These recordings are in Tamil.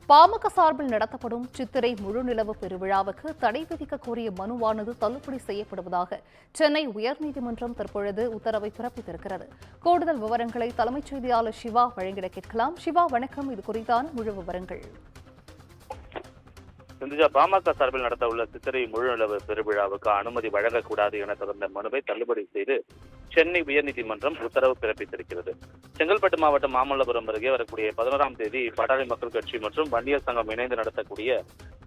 பாமக சார்பில் நடத்தப்படும் சித்திரை முழுநிலவு பெருவிழாவுக்கு தடை விதிக்க கோரிய மனுவானது தள்ளுபடி செய்யப்படுவதாக சென்னை உயர்நீதிமன்றம் தற்பொழுது உத்தரவை பிறப்பித்திருக்கிறது. கூடுதல் விவரங்களை தலைமைச் செய்தியாளர் சிவா வழங்கிட கேட்கலாம். சிவா, வணக்கம். இது குறித்தான முழு விவரங்கள். பாமக சார்பில் நடத்த உள்ள சித்திரை முழுநிலவு பெருவிழாவுக்கு அனுமதி வழங்கக்கூடாது என தொடர்ந்த மனுவை தள்ளுபடி செய்து சென்னை உயர்நீதிமன்றம் உத்தரவு பிறப்பித்திருக்கிறது. செங்கல்பட்டு மாவட்டம் மாமல்லபுரம் அருகே வரக்கூடிய 11ஆம் தேதி பாட்டாளி மக்கள் கட்சி மற்றும் வன்னியர் சங்கம் இணைந்து நடத்தக்கூடிய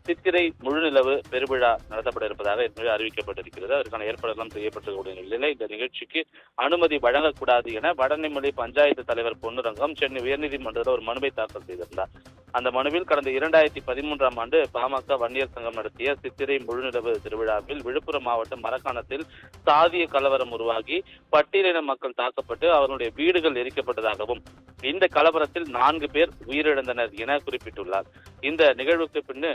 சித்திரை முழுநிலவு பெருவிழா நடத்தப்பட இருப்பதாக ஏற்கனவே அறிவிக்கப்பட்டிருக்கிறது. அதற்கான ஏற்பாடுகளும் செய்யப்பட்டிருக்கூடிய நிலையில் இந்த நிகழ்ச்சிக்கு அனுமதி வழங்கக்கூடாது என வடநெம்மொழி பஞ்சாயத்து தலைவர் பொன்னுரங்கம் சென்னை உயர்நீதிமன்றத்தில் ஒரு மனுவை தாக்கல் செய்திருந்தார். அந்த மனுவில் கடந்த 2013ஆம் ஆண்டு பாமக வன்னியர் சங்கம் நடத்திய சித்திரை முழுநிலவு திருவிழாவில் விழுப்புரம் மாவட்டம் மரக்காணத்தில் சாதிய கலவரம் உருவாகி பட்டியலின மக்கள் தாக்கப்பட்டு அவர்களுடைய வீடுகள் எரிக்கப்பட்டதாகவும் இந்த கலவரத்தில் 4 பேர் உயிரிழந்தனர் என குறிப்பிட்டுள்ளார். இந்த நிகழ்வுக்கு பின்னு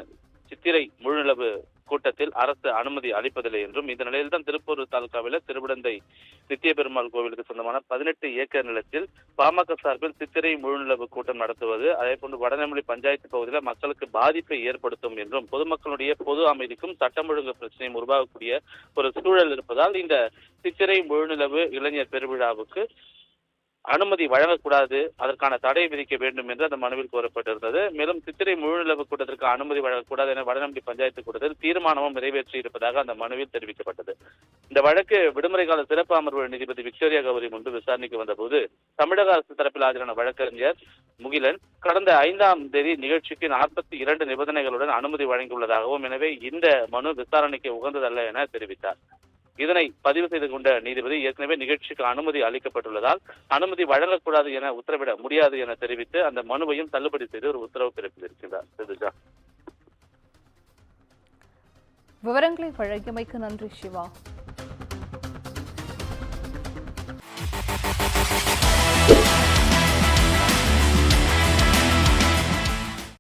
சித்திரை முழுநிலவு கூட்டத்தில் அரசு அனுமதி அளிப்பதில்லை என்றும், இந்த நிலையில் தான் திருப்பூர் தாலுகாவில் திருவிடந்தை நித்திய பெருமாள் கோவிலுக்கு சொந்தமான 18 ஏக்கர் நிலத்தில் பாமக சார்பில் சித்திரை முழுநிலவு கூட்டம் நடத்துவது, அதே போன்று வடநெம்மொழி பஞ்சாயத்து பகுதியில் மக்களுக்கு பாதிப்பை ஏற்படுத்தும் என்றும், பொதுமக்களுடைய பொது அமைதிக்கும் சட்டம் ஒழுங்கு பிரச்சனையும் உருவாகக்கூடிய ஒரு சூழல் இருப்பதால் இந்த சித்திரை முழுநிலவு இளைஞர் பெருவிழாவுக்கு அனுமதி வழங்கக்கூடாது, அதற்கான தடை விதிக்க வேண்டும் என்று அந்த மனுவில் கோரப்பட்டிருந்தது. மேலும் சித்திரை முழுநிலவு கூட்டத்திற்கு அனுமதி வழங்கக்கூடாது என வடநெம்மொழி பஞ்சாயத்து கூட்டத்தில் தீர்மானமும் நிறைவேற்றி இருப்பதாக அந்த மனுவில் தெரிவிக்கப்பட்டது. இந்த வழக்கு விடுமுறை கால சிறப்பு அமர்வு நீதிபதி விக்டோரியா கௌரி முன்பு விசாரணைக்கு வந்தபோது தமிழக அரசு தரப்பில் ஆஜரான வழக்கறிஞர் முகிலன் கடந்த 5ஆம் தேதி நிகழ்ச்சிக்கு 42 நிபந்தனைகளுடன் அனுமதி வழங்கியுள்ளதாகவும், எனவே இந்த மனு விசாரணைக்கு உகந்ததல்ல என தெரிவித்தார். இதனை பதிவு செய்து கொண்ட நீதிபதி ஏற்கனவே நிகழ்ச்சிக்கு அனுமதி அளிக்கப்பட்டுள்ளதால் அனுமதி வழங்கக்கூடாது என உத்தரவிட முடியாது என தெரிவித்து அந்த மனுவையும் தள்ளுபடி செய்து ஒரு உத்தரவு பிறப்பித்திருக்கிறார். விவரங்களை வழங்கியமைக்கு நன்றி சிவா.